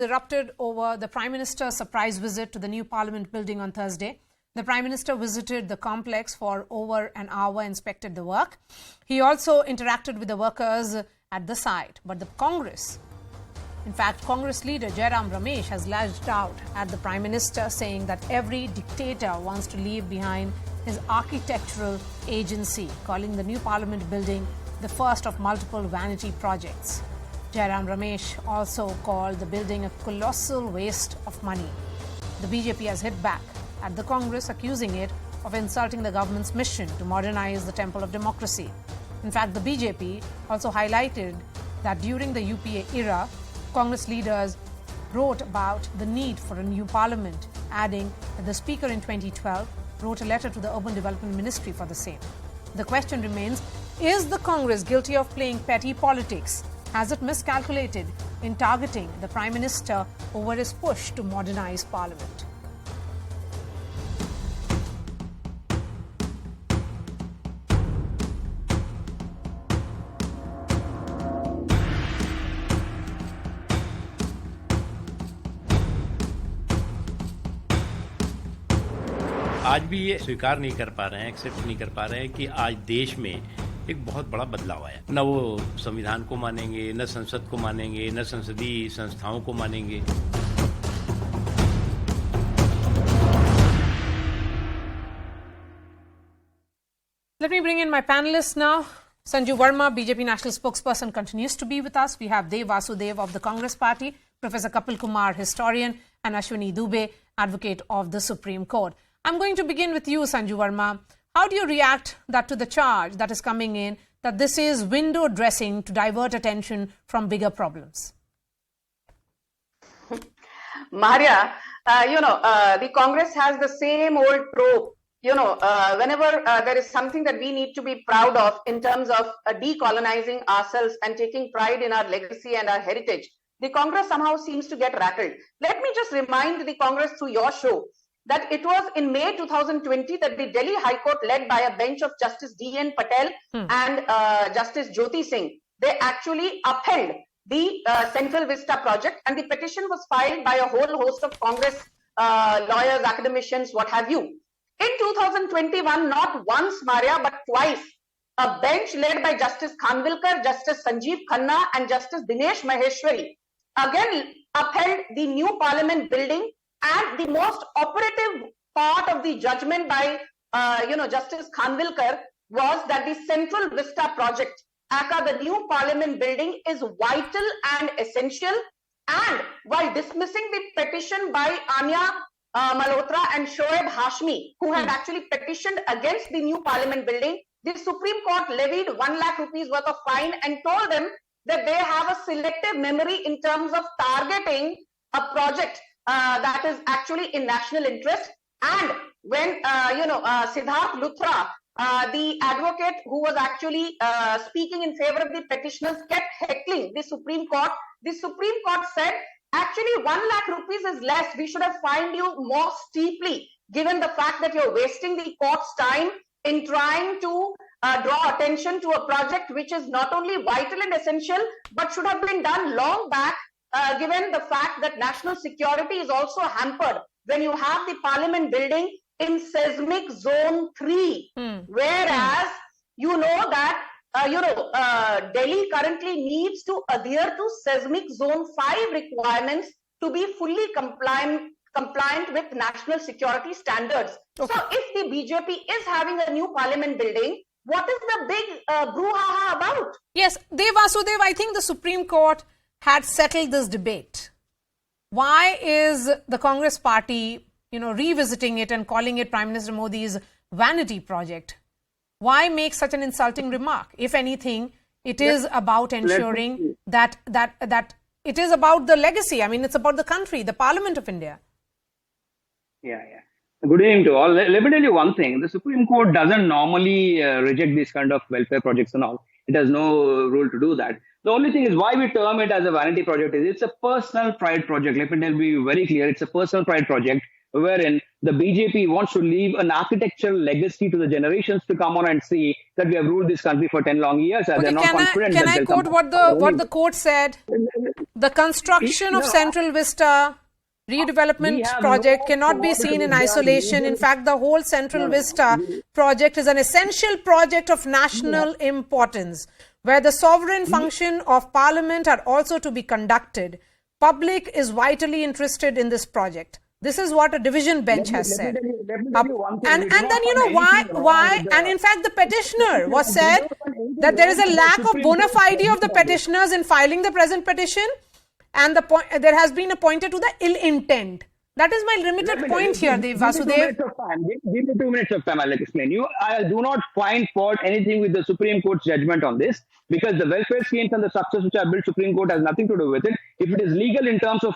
Erupted over the Prime Minister's surprise visit to the new Parliament building on Thursday. The Prime Minister visited the complex for over an hour, inspected the work. He also interacted with the workers at the site. But the Congress leader Jairam Ramesh has lashed out at the Prime Minister, saying that every dictator wants to leave behind his architectural agency, calling the new Parliament building the first of multiple vanity projects. Jairam Ramesh also called the building a colossal waste of money. The BJP has hit back at the Congress, accusing it of insulting the government's mission to modernize the temple of democracy. In fact, the BJP also highlighted that during the UPA era, Congress leaders wrote about the need for a new parliament, adding that the Speaker in 2012 wrote a letter to the Urban Development Ministry for the same. The question remains, is the Congress guilty of playing petty politics? Has it miscalculated in targeting the Prime Minister over his push to modernize Parliament? आज भी ये स्वीकार नहीं कर पा रहे हैं, accept नहीं कर पा रहे हैं कि आज देश में एक बहुत बड़ा बदलाव आया। न वो संविधान को मानेंगे, न संसद को मानेंगे, न संसदीय संस्थाओं को मानेंगे। Let me bring in my panelists now. Sanju Verma, BJP National Spokesperson, continues to be with us. We have Dev Vasudev of the Congress Party, Professor Kapil Kumar, historian, and Ashwini Dubey, advocate of the Supreme Court. I'm going to begin with you, Sanju Verma. How do you react to the charge that is coming in that this is window dressing to divert attention from bigger problems? Maria, the Congress has the same old trope. Whenever there is something that we need to be proud of in terms of decolonizing ourselves and taking pride in our legacy and our heritage, the Congress somehow seems to get rattled. Let me just remind the Congress through your show that it was in May 2020 that the Delhi High Court, led by a bench of Justice D.N. Patel and Justice Jyoti Singh, they actually upheld the Central Vista project, and the petition was filed by a whole host of Congress lawyers, academicians, what have you. In 2021, not once, Maria, but twice, a bench led by Justice Khanvilkar, Justice Sanjeev Khanna, and Justice Dinesh Maheshwari again upheld the new Parliament building. And the most operative part of the judgment by, Justice Khanvilkar was that the Central Vista project, aka the new Parliament building, is vital and essential. And while dismissing the petition by Anya Malhotra and Shoaib Hashmi, who had actually petitioned against the new Parliament building, the Supreme Court levied 1 lakh rupees worth of fine and told them that they have a selective memory in terms of targeting a project that is actually in national interest. And when Siddharth Luthra, the advocate who was actually speaking in favor of the petitioners, kept heckling the Supreme Court said, actually 1 lakh rupees is less. We should have fined you more steeply, given the fact that you're wasting the court's time in trying to draw attention to a project which is not only vital and essential, but should have been done long back, given the fact that national security is also hampered when you have the Parliament building in seismic zone 3, whereas you know that Delhi currently needs to adhere to seismic zone 5 requirements to be fully compliant with national security standards. Okay. So if the BJP is having a new Parliament building, what is the big brouhaha about? Yes, Dev Vasudev, I think the Supreme Court had settled this debate. Why is the Congress party, revisiting it and calling it Prime Minister Modi's vanity project? Why make such an insulting remark? If anything, it is about ensuring that it is about the legacy. I mean, it's about the country, the Parliament of India. Yeah. Good evening to all. Let me tell you one thing. The Supreme Court doesn't normally reject these kind of welfare projects and all. It has no rule to do that. The only thing is why we term it as a vanity project is it's a personal pride project. Let me be very clear. It's a personal pride project wherein the BJP wants to leave an architectural legacy to the generations to come on and see that we have ruled this country for 10 long years. And they're not confident can that I they'll quote come what the court said? The construction of Central Vista redevelopment project cannot be seen in isolation. In fact, the whole Central Vista project is an essential project of national importance, where the sovereign function of parliament are also to be conducted. Public is vitally interested in this project. This is what a division bench has said. And then, you know, why? And in fact, the petitioner was said that there is a lack of bona fide of the petitioners in filing the present petition, and there has been pointed to the ill intent. That is my limited point here, Dev Vasudev. Give me 2 minutes of time, I'll explain you. I do not find fault anything with the Supreme Court's judgment on this, because the welfare schemes and the structures which are built, Supreme Court has nothing to do with it. If it is legal in terms of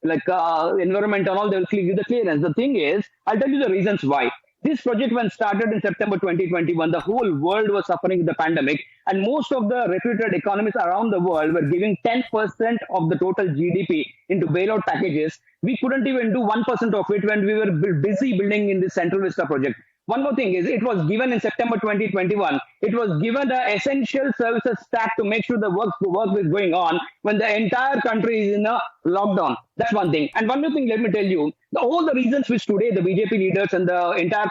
environment and all, they will give the clearance. The thing is, I'll tell you the reasons why. This project, when started in September 2021, the whole world was suffering with the pandemic, and most of the reputed economies around the world were giving 10% of the total GDP into bailout packages. We couldn't even do 1% of it when we were busy building in this Central Vista project. One more thing is, it was given in September 2021. It was given the essential services stack to make sure the work is going on when the entire country is in a lockdown. That's one thing. And one more thing, let me tell you, all the reasons which today the BJP leaders and the entire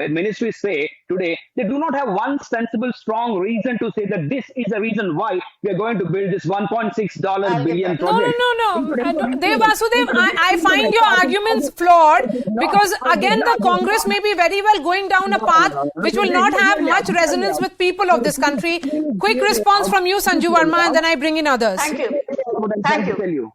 ministry say today, they do not have one sensible, strong reason to say that this is the reason why we are going to build this $1.6 billion project. No. Dev Vasudev, I find your arguments flawed, because again, the Congress may be very well going down a path which will not have much resonance with people of this country. Quick response from you, Sanju Verma, and then I bring in others. Thank you.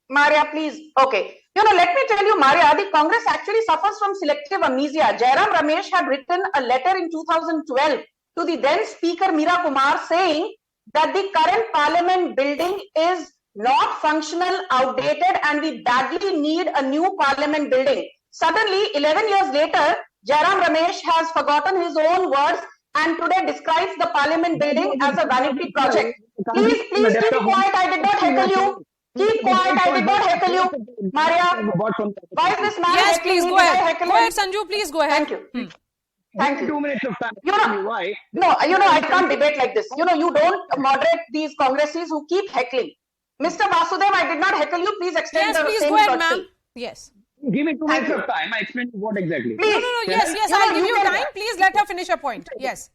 Maria, please. Okay. You know, let me tell you, Maria, the Congress actually suffers from selective amnesia. Jairam Ramesh had written a letter in 2012 to the then Speaker Meera Kumar saying that the current parliament building is not functional, outdated, and we badly need a new parliament building. Suddenly, 11 years later, Jairam Ramesh has forgotten his own words and today describes the parliament building as a vanity project. Please keep quiet. I did not heckle you. Keep quiet. I did not heckle you. Maria, why is this man? Yes, please go ahead. Go ahead, Sanju. Please go ahead. Thank you. Thank you. 2 minutes of time. Why? No, I can't debate like this. You don't moderate these Congresses who keep heckling. Mr. Vasudev, I did not heckle you. Please extend the same. Yes, please go ahead, ma'am. Yes. Give me 2 minutes of time. I explain what exactly. Please. No. Yes. I'll give you time. Please let her finish her point. Yes.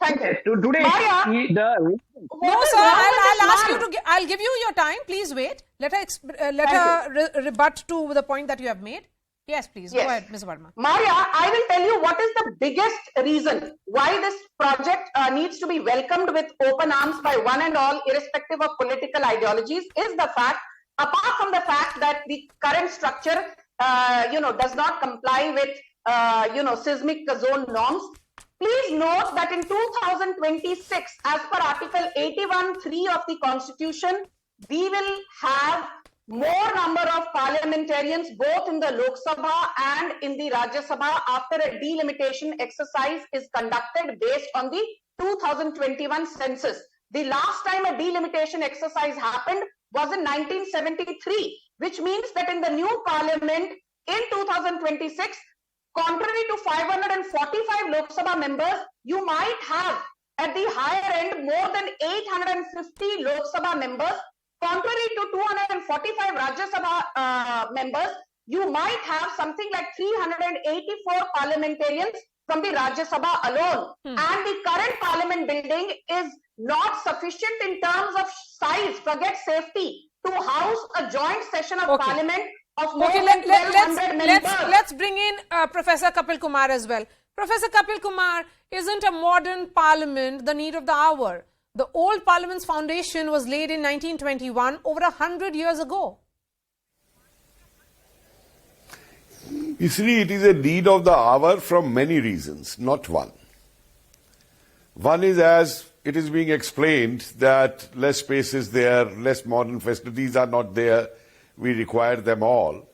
Thank you. Today, No, sir. I'll ask you to. I'll give you your time. Please wait. Let her rebut to the point that you have made. Yes, please. Go ahead, Ms. Verma. Maria, I will tell you what is the biggest reason why this project needs to be welcomed with open arms by one and all, irrespective of political ideologies, is the fact, apart from the fact that the current structure, does not comply with, seismic zone norms. Please note that in 2026, as per Article 81(3) of the Constitution, we will have more number of parliamentarians both in the Lok Sabha and in the Rajya Sabha after a delimitation exercise is conducted based on the 2021 census. The last time a delimitation exercise happened was in 1973, which means that in the new parliament in 2026, contrary to 545 Lok Sabha members, you might have at the higher end more than 850 Lok Sabha members. Contrary to 245 Rajya Sabha members, you might have something like 384 parliamentarians from the Rajya Sabha alone. And the current parliament building is not sufficient in terms of size, forget safety, to house a joint session of parliament of more than 1,200 members. Let's bring in Professor Kapil Kumar as well. Professor Kapil Kumar, isn't a modern parliament the need of the hour? The old parliament's foundation was laid in 1921, over 100 years ago. You see, it is a need of the hour from many reasons, not one. One is, as it is being explained, that less space is there, less modern facilities are not there, we require them all.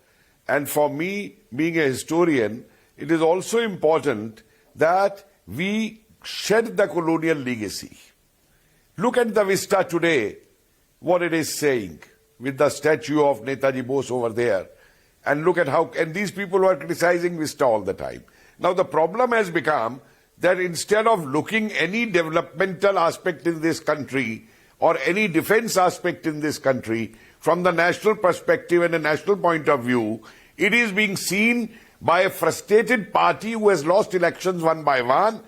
And for me, being a historian, it is also important that we shed the colonial legacy. Look at the Vista today, what it is saying, with the statue of Netaji Bose over there. And look at how, and these people were criticizing Vista all the time. Now the problem has become that instead of looking any developmental aspect in this country or any defense aspect in this country from the national perspective and a national point of view, it is being seen by a frustrated party who has lost elections one by one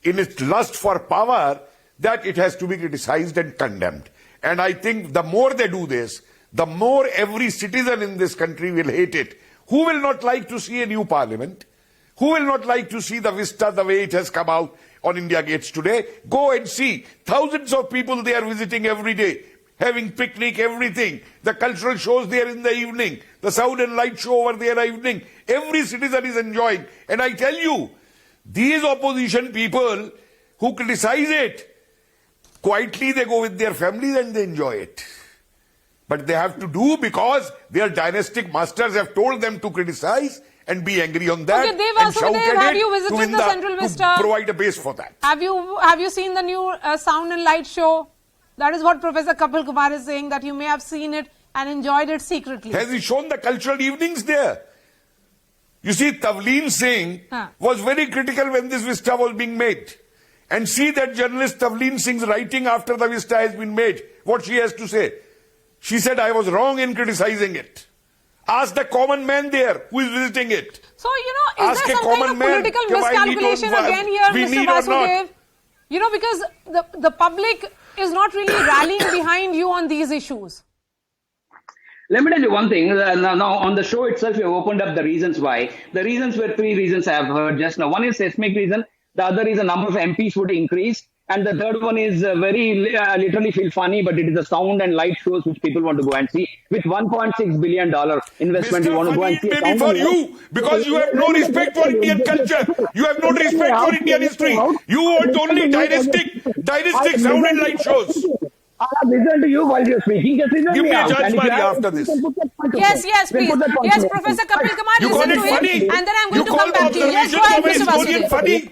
in its lust for power that it has to be criticized and condemned. And I think the more they do this, the more every citizen in this country will hate it. Who will not like to see a new parliament? Who will not like to see the Vista the way it has come out on India Gates today? Go and see. Thousands of people they are visiting every day, having picnic, everything. The cultural shows there in the evening, the sound and light show over there evening. Every citizen is enjoying. And I tell you, these opposition people who criticize it, quietly they go with their families and they enjoy it. But they have to do because their dynastic masters have told them to criticize and be angry on that. Okay, Dev and shout Vasudev, at have it you visited the Central Vista? To provide a base for that. Have you seen the new sound and light show? That is what Professor Kapil Kumar is saying, that you may have seen it and enjoyed it secretly. Has he shown the cultural evenings there? You see, Tavleen Singh was very critical when this Vista was being made. And see that journalist Tavleen Singh's writing after the Vista has been made, what she has to say. She said, I was wrong in criticizing it. Ask the common man there who is visiting it. So, is there some kind of political miscalculation again here, Mr. Vasudev? Because the public is not really rallying behind you on these issues. Let me tell you one thing. Now, on the show itself, you have opened up the reasons why. The reasons were three reasons I have heard just now. One is seismic reason. The other is the number of MPs would increase. And the third one is literally feel funny, but it is the sound and light shows which people want to go and see. With $1.6 billion investment, Mr. you want to go and see. Maybe for you, because you have no respect for Indian culture. You have no respect for Indian history. You want only dynastic sound and light shows. I have listened to you while you're speaking. Just give me a judge after this. Yes, please. Yes, Professor Kapil Kumar, you listen to funny. him. And then I'm going you to come back to you. Yes, go ahead, Mr. Vasudev. Funny.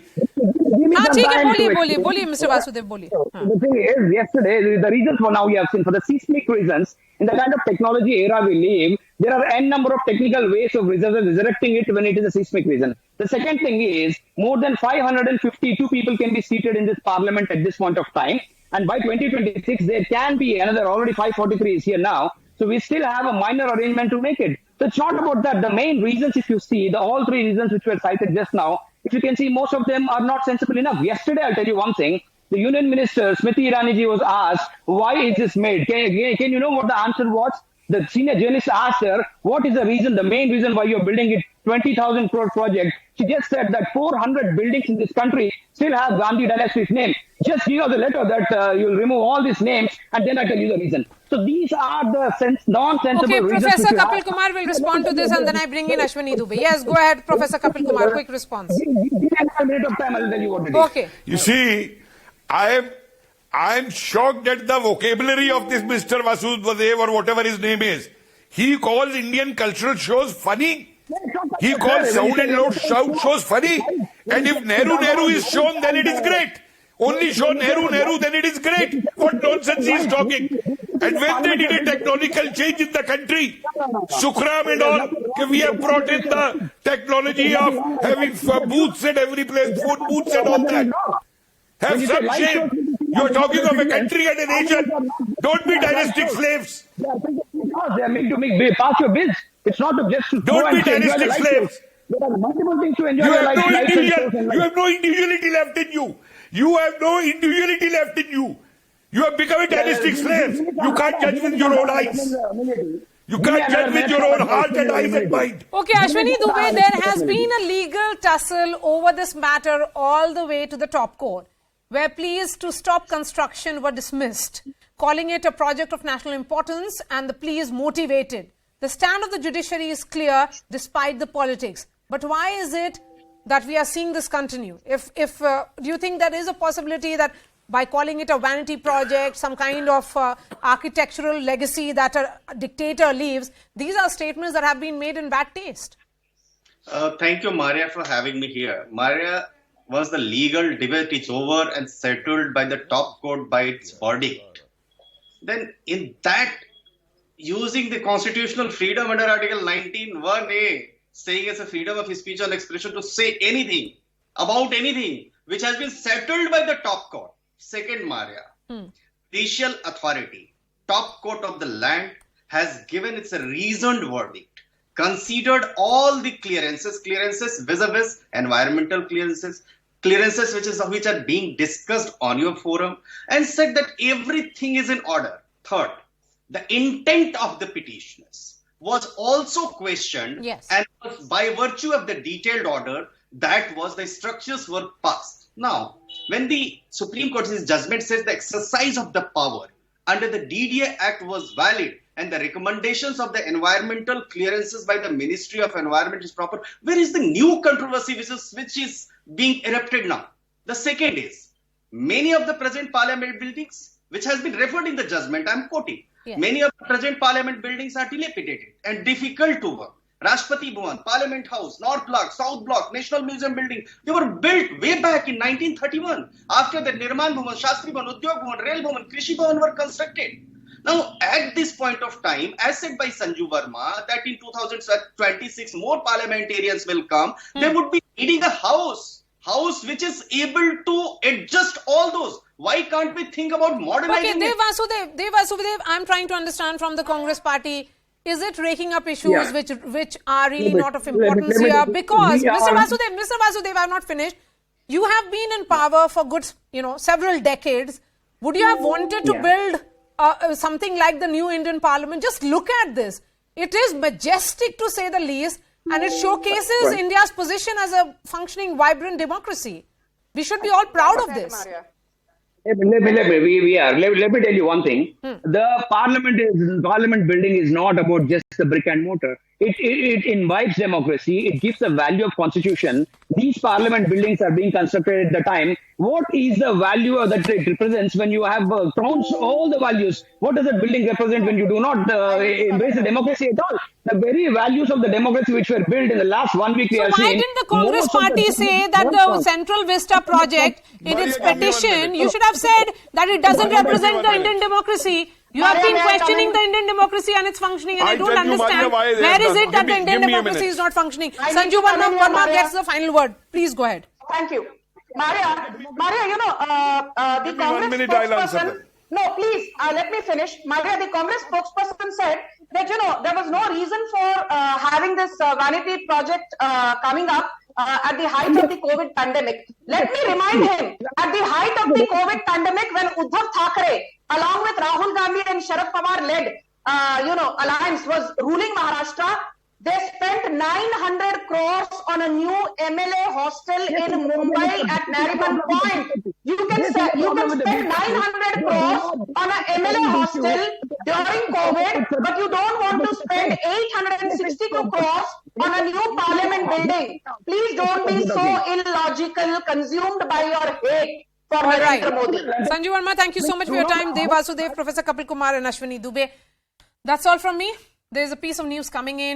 बोलिए Mr. Vasudev, बोलिए. The thing is, yesterday, the reasons for now we have seen, for the seismic reasons, in the kind of technology era we live, there are n number of technical ways of resurrecting it when it is a seismic reason. The second thing is, more than 552 people can be seated in this parliament at this point of time. And by 2026, there can be another, already 543 is here now. So we still have a minor arrangement to make it. So it's not about that. The main reasons, if you see, all three reasons which were cited just now, if you can see, most of them are not sensible enough. Yesterday, I'll tell you one thing. The Union Minister, Smriti Irani ji, was asked, why is this made? Can you know what the answer was? The senior journalist asked her, what is the reason, the main reason why you're building it, 20,000 crore project? She just said that 400 buildings in this country still have Gandhi dynasty's name. Just give us a letter that you'll remove all these names and then I tell you the reason. So these are the nonsensible reasons. Okay, Professor Kapil Kumar will respond to this and then I bring in Ashwini Dubey. Yes, go ahead, Professor Kapil Kumar, quick response. Give me a minute of time, I'll tell you what it is. Okay. You see, I am shocked at the vocabulary of this Mr. Vasudev or whatever his name is. He calls Indian cultural shows funny. He calls sound and loud shows funny. And if Nehru is shown, then it is great. Only show Nehru, then it is great. What nonsense he is talking. And when they did a technological change in the country, Sukhram and all, we have brought in the technology of having booths at every place, food booths and all that. Have some shame. You are talking of a country and a nation. Don't be dynastic slaves. They are meant to pass your bills. It's not just to don't be dynastic slaves. There are multiple things to enjoy. You have no individuality left in you. You have no individuality left in you. You have become a dynastic slave. You can't judge with your own eyes. You can't judge with your own heart and eyes and mind. Okay, Ashwini Dubey, there has been a legal tussle over this matter all the way to the top court, where pleas to stop construction were dismissed, calling it a project of national importance, and the pleas motivated. The stand of the judiciary is clear despite the politics. But why is it that we are seeing this continue? Do you think there is a possibility that by calling it a vanity project, some kind of architectural legacy that a dictator leaves, these are statements that have been made in bad taste? Thank you, Maria, for having me here. Maria, once the legal debate is over and settled by the top court by its verdict, then in that using the constitutional freedom under Article 19(1)(a), saying it's a freedom of speech and expression to say anything about anything, which has been settled by the top court. Second, Maria, judicial authority, top court of the land, has given its reasoned verdict, considered all the clearances vis-a-vis environmental clearances which are being discussed on your forum, and said that everything is in order. Third, the intent of the petitioners was also questioned, Yes. and by virtue of the detailed order, that was the structures were passed. Now, when the Supreme Court's judgment says the exercise of the power under the DDA Act was valid and the recommendations of the environmental clearances by the Ministry of Environment is proper, where is the new controversy which is being erupted now? The second is, many of the present parliament buildings, which has been referred in the judgment, I'm quoting, Yes. many of the present parliament buildings are dilapidated and difficult to work. Rashtrapati Bhavan, Parliament House, North Block, South Block, National Museum building, they were built way back in 1931. After the Nirman Bhavan, Shastri Bhavan, Udyog Bhavan, Rail Bhavan, Krishi Bhavan were constructed. Now, at this point of time, as said by Sanju Verma, that in 2026 more parliamentarians will come, they would be needing a house which is able to adjust all those. Why can't we think about modernizing Okay, it? Dev Vasudev, I'm trying to understand from the Congress party, is it raking up issues which are really not of importance here? Because, Mr. Vasudev, I have not finished. You have been in power for good, several decades. Would you have wanted to build something like the new Indian Parliament? Just look at this. It is majestic to say the least, and it showcases India's position as a functioning, vibrant democracy. We should be all proud of this. Maria. Let me tell you one thing. The parliament building is not about just the brick and mortar. It imbibes democracy. It gives the value of constitution. These parliament buildings are being constructed at the time. What is the value that it represents when you have trounced all the values? What does a building represent when you do not embrace the democracy at all? The very values of the democracy which were built in the last 1 week. So why didn't the Congress party say that the Central Vista project, in its petition, you should have said that it doesn't represent the Indian democracy? You have been questioning the Indian democracy and its functioning, and I don't understand where is it that the Indian democracy is not functioning. Sanju Verma gets the final word. Please go ahead. Thank you. Maria, the Congress 1 minute, I'll answer spokesperson... them. No, please, let me finish. Maria, the Congress spokesperson said that, there was no reason for having this vanity project coming up at the height of the COVID pandemic. Let me remind him, at the height of the COVID pandemic, when Uddhav Thackeray, along with Rahul Gandhi and Sharad Pawar led, alliance was ruling Maharashtra, they spent 900 crores on a new MLA hostel in Mumbai at Nariman Point. You can spend 900 crores on a MLA hostel during COVID, but you don't want to spend 862 crores on a new parliament building. Please don't be so illogical, consumed by your hate for Narendra Modi. Sanju Verma, thank you so much for your time. Dev Vasudev, Professor Kapil Kumar and Ashwini Dubey. That's all from me. There is a piece of news coming in.